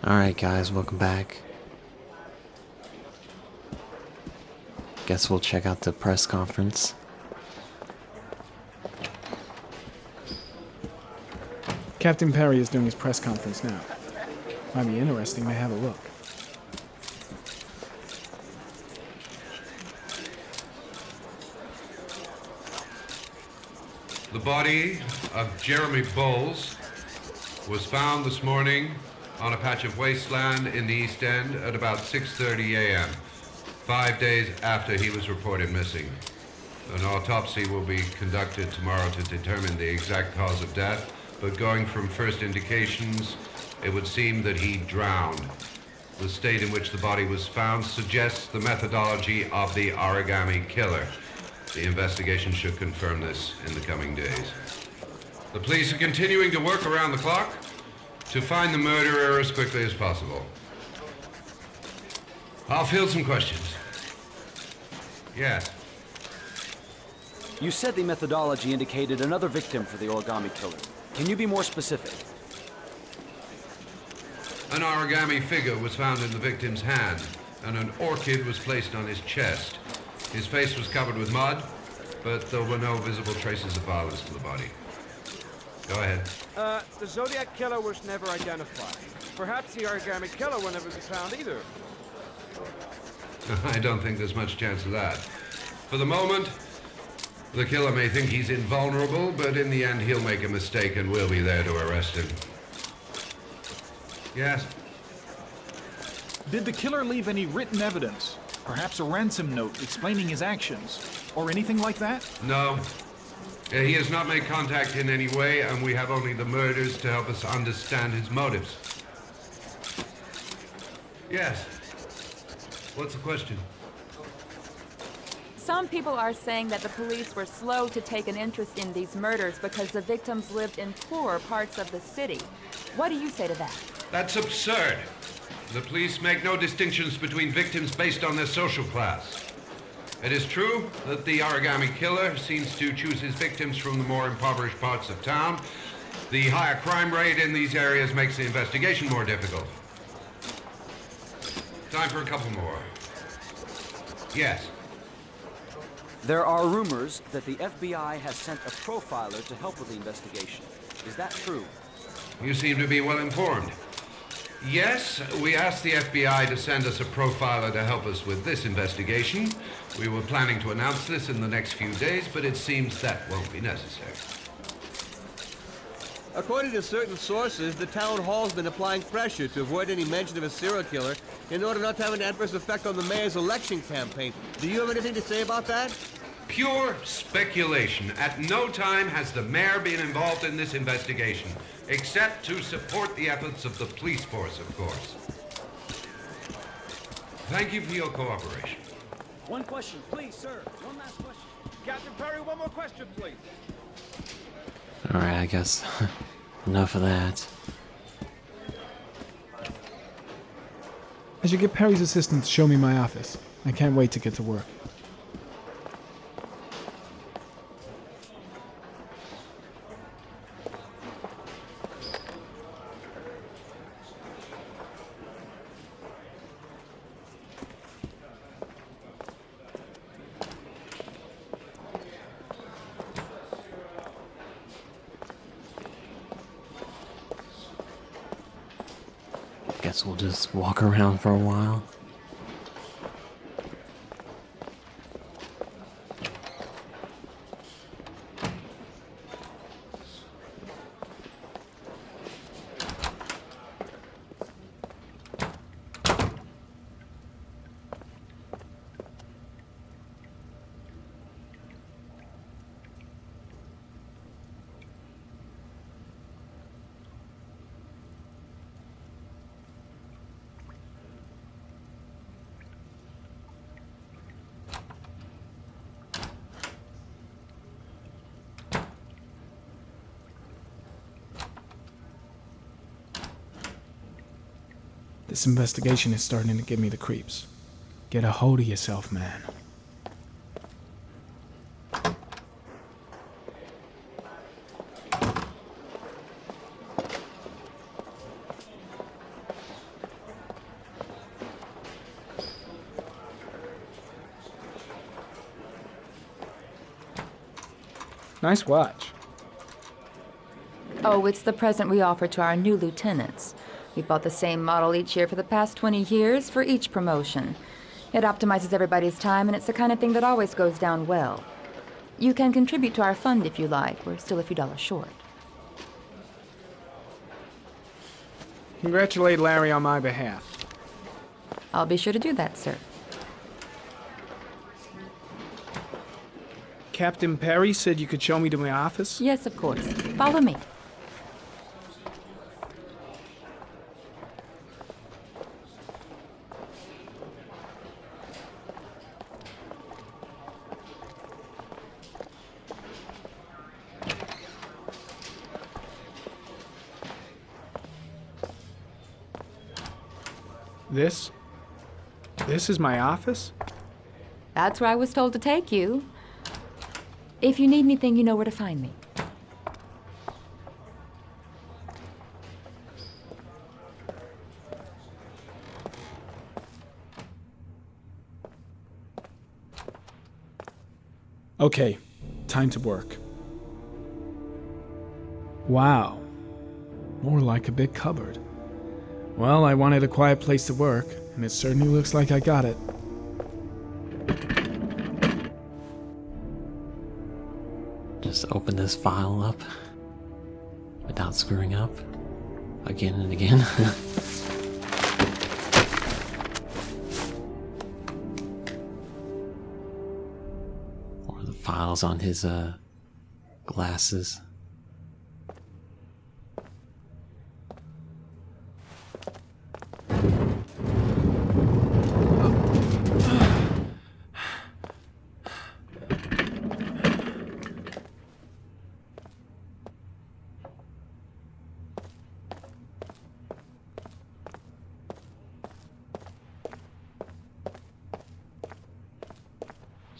Alright guys, welcome back. Guess we'll check out the press conference. Captain Perry is doing his press conference now. Might be interesting to have a look. The body of Jeremy Bowles was found this morning on a patch of wasteland in the East End at about 6:30 a.m., 5 days after he was reported missing. An autopsy will be conducted tomorrow to determine the exact cause of death, but going from first indications, it would seem that he drowned. The state in which the body was found suggests the methodology of the Origami Killer. The investigation should confirm this in the coming days. The police are continuing to work around the clock to find the murderer as quickly as possible. I'll field some questions. Yes. You said the methodology indicated another victim for the Origami Killer. Can you be more specific? An origami figure was found in the victim's hand, and an orchid was placed on his chest. His face was covered with mud, but there were no visible traces of violence to the body. Go ahead. The Zodiac Killer was never identified. Perhaps the Origami Killer will never be found either. I don't think there's much chance of that. For the moment, the killer may think he's invulnerable, but in the end he'll make a mistake and we'll be there to arrest him. Yes? Did the killer leave any written evidence? Perhaps a ransom note explaining his actions? Or anything like that? No. He has not made contact in any way, and we have only the murders to help us understand his motives. Yes. What's the question? Some people are saying that the police were slow to take an interest in these murders because the victims lived in poorer parts of the city. What do you say to that? That's absurd. The police make no distinctions between victims based on their social class. It is true that the Origami Killer seems to choose his victims from the more impoverished parts of town. The higher crime rate in these areas makes the investigation more difficult. Time for a couple more. Yes. There are rumors that the FBI has sent a profiler to help with the investigation. Is that true? You seem to be well informed. Yes, we asked the FBI to send us a profiler to help us with this investigation. We were planning to announce this in the next few days, but it seems that won't be necessary. According to certain sources, the town hall's been applying pressure to avoid any mention of a serial killer in order not to have an adverse effect on the mayor's election campaign. Do you have anything to say about that? Pure speculation. At no time has the mayor been involved in this investigation, except to support the efforts of the police force, of course. Thank you for your cooperation. One question, please, sir. One last question. Captain Perry, one more question, please. Alright, I guess enough of that. I should get Perry's assistant to show me my office. I can't wait to get to work. Guess we'll just walk around for a while. This investigation is starting to give me the creeps. Get a hold of yourself, man. Nice watch. Oh, it's the present we offer to our new lieutenants. We bought the same model each year for the past 20 years for each promotion. It optimizes everybody's time, and it's the kind of thing that always goes down well. You can contribute to our fund if you like. We're still a few dollars short. Congratulate Larry on my behalf. I'll be sure to do that, sir. Captain Perry said you could show me to my office? Yes, of course. Follow me. This is my office? That's where I was told to take you. If you need anything, you know where to find me. Okay, time to work. Wow. More like a big cupboard. Well, I wanted a quiet place to work, and it certainly looks like I got it. Just open this file up without screwing up again and again. Or the files on his glasses.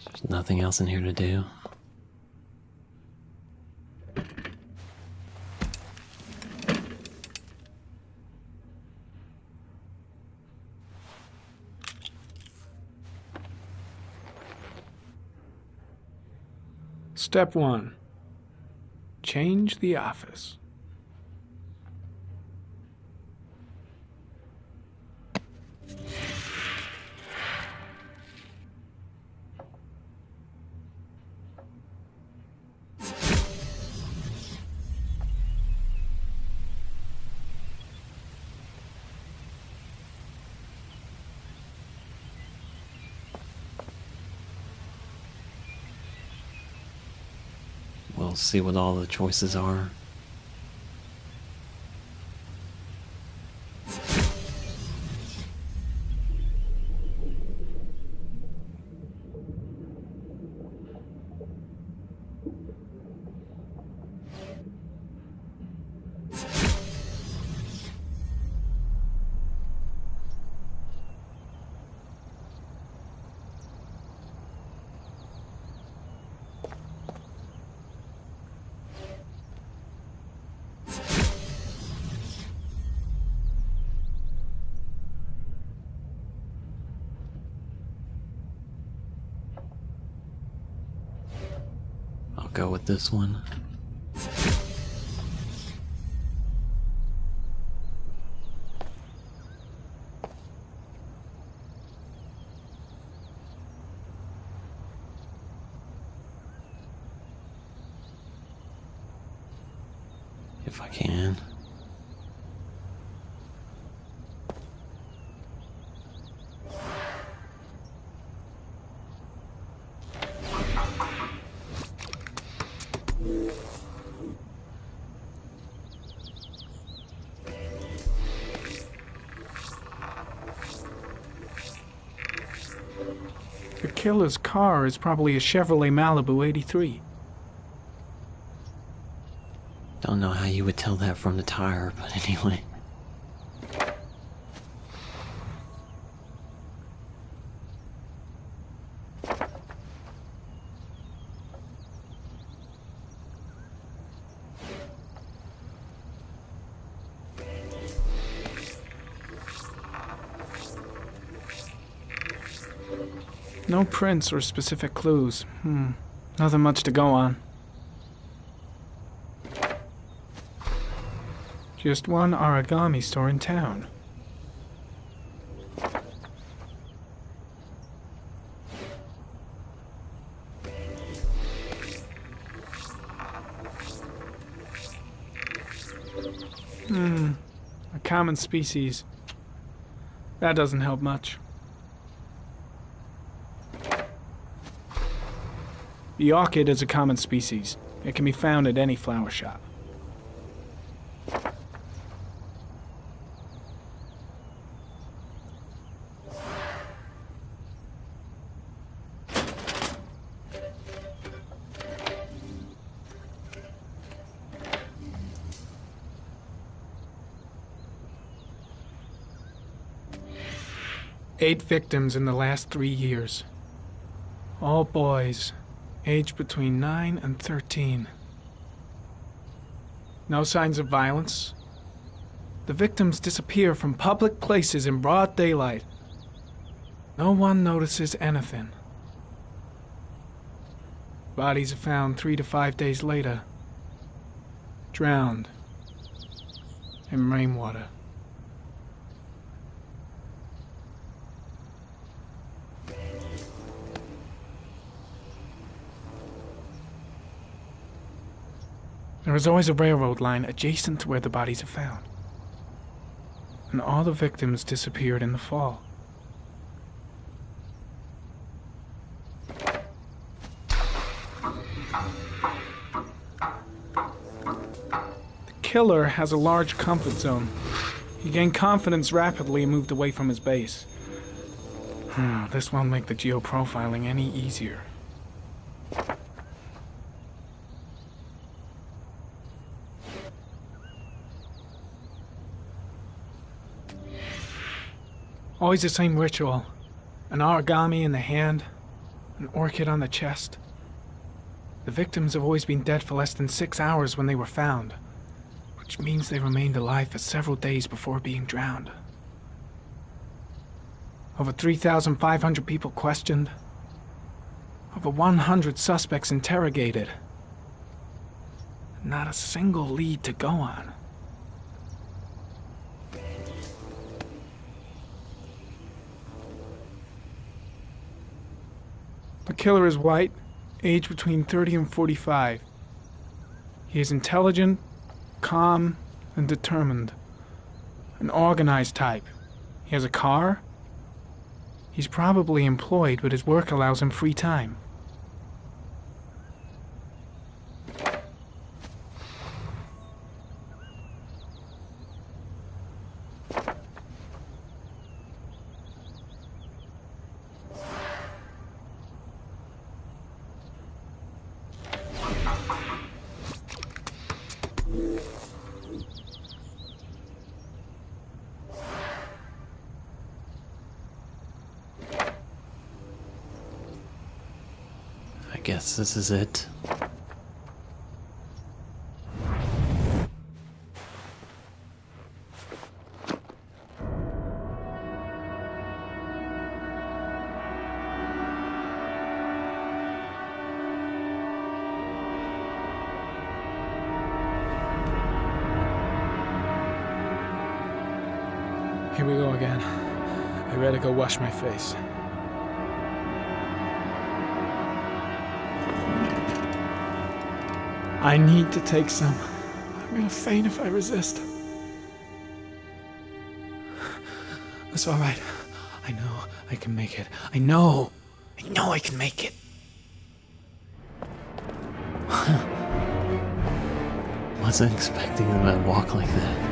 There's nothing else in here to do. Step 1. Change the office. We'll see what all the choices are. I'll go with this one. If I can. The killer's car is probably a Chevrolet Malibu 83. Don't know how you would tell that from the tire, but anyway. No prints or specific clues. Nothing much to go on. Just one origami store in town. A common species. That doesn't help much. The orchid is a common species. It can be found at any flower shop. Eight victims in the last 3 years. All boys, aged between 9 and 13. No signs of violence. The victims disappear from public places in broad daylight. No one notices anything. Bodies are found 3 to 5 days later, drowned in rainwater. There is always a railroad line adjacent to where the bodies are found. And all the victims disappeared in the fall. The killer has a large comfort zone. He gained confidence rapidly and moved away from his base. This won't make the geoprofiling any easier. Always the same ritual. An origami in the hand, an orchid on the chest. The victims have always been dead for less than 6 hours when they were found, which means they remained alive for several days before being drowned. Over 3,500 people questioned. Over 100 suspects interrogated. Not a single lead to go on. The killer is white, aged between 30 and 45. He is intelligent, calm, and determined. An organized type. He has a car. He's probably employed, but his work allows him free time. I guess this is it. Here we go again. I better go wash my face. I need to take some. I'm gonna faint if I resist. That's all right. I know I can make it. I know I can make it. Wasn't expecting him to walk like that.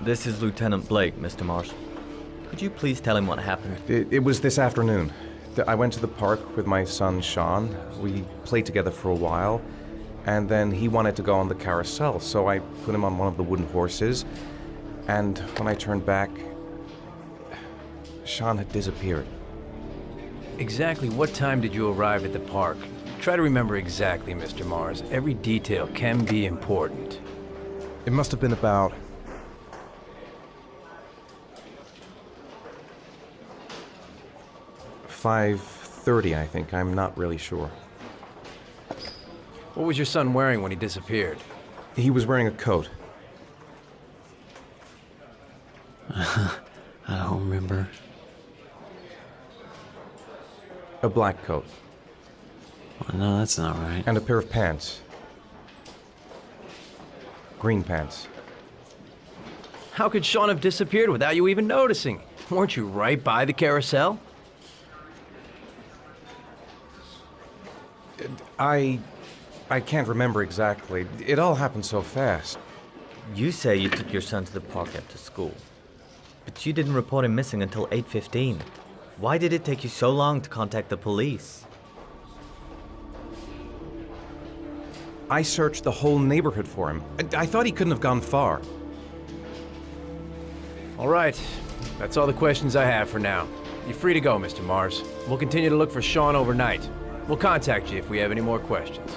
This is Lieutenant Blake, Mr. Mars. Could you please tell him what happened? It was this afternoon. I went to the park with my son, Sean. We played together for a while, and then he wanted to go on the carousel, so I put him on one of the wooden horses, and when I turned back, Sean had disappeared. Exactly what time did you arrive at the park? Try to remember exactly, Mr. Mars. Every detail can be important. It must have been about... $5:30, I think. I'm not really sure. What was your son wearing when he disappeared? He was wearing a coat. I don't remember. A black coat. Well, no, that's not right. And a pair of pants. Green pants. How could Sean have disappeared without you even noticing? Weren't you right by the carousel? I can't remember exactly. It all happened so fast. You say you took your son to the park after school, but you didn't report him missing until 8:15. Why did it take you so long to contact the police? I searched the whole neighborhood for him. I thought he couldn't have gone far. All right. That's all the questions I have for now. You're free to go, Mr. Mars. We'll continue to look for Sean overnight. We'll contact you if we have any more questions.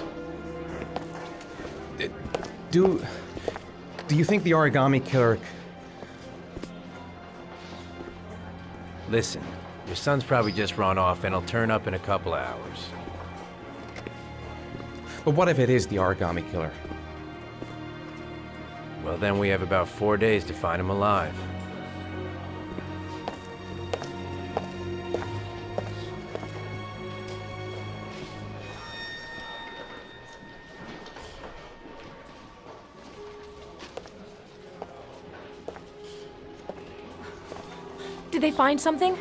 Do you think the Origami Killer... Listen, your son's probably just run off and he'll turn up in a couple of hours. But what if it is the Origami Killer? Well, then we have about 4 days to find him alive. Did they find something?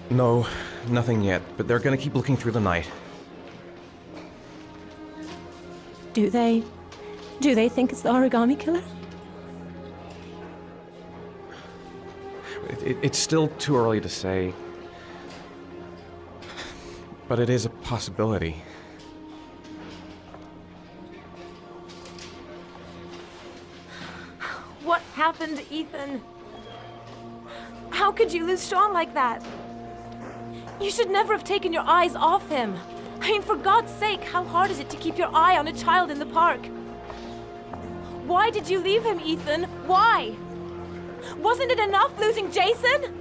No, nothing yet, but they're gonna keep looking through the night. Do they think it's the Origami Killer? It's still too early to say, but it is a possibility. What happened, Ethan? How could you lose Sean like that? You should never have taken your eyes off him. I mean, for God's sake, how hard is it to keep your eye on a child in the park? Why did you leave him, Ethan? Why? Wasn't it enough losing Jason?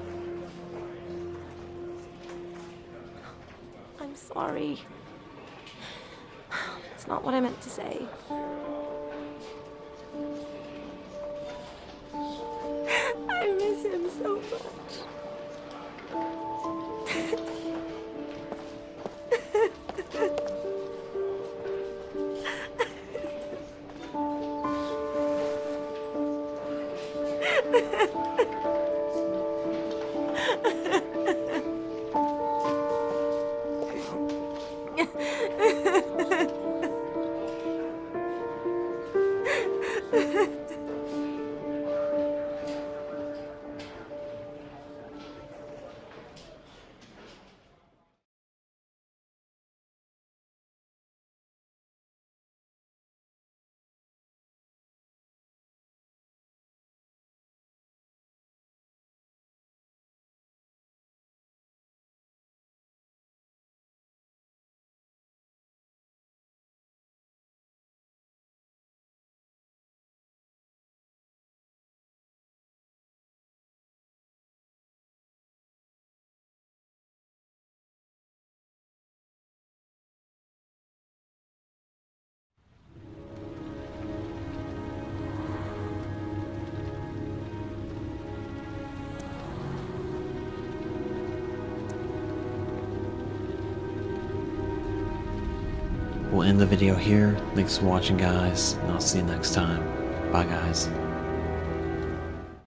I'm sorry. It's not what I meant to say. I miss him so much. We'll end the video here. Thanks for watching, guys, and I'll see you next time. Bye, guys.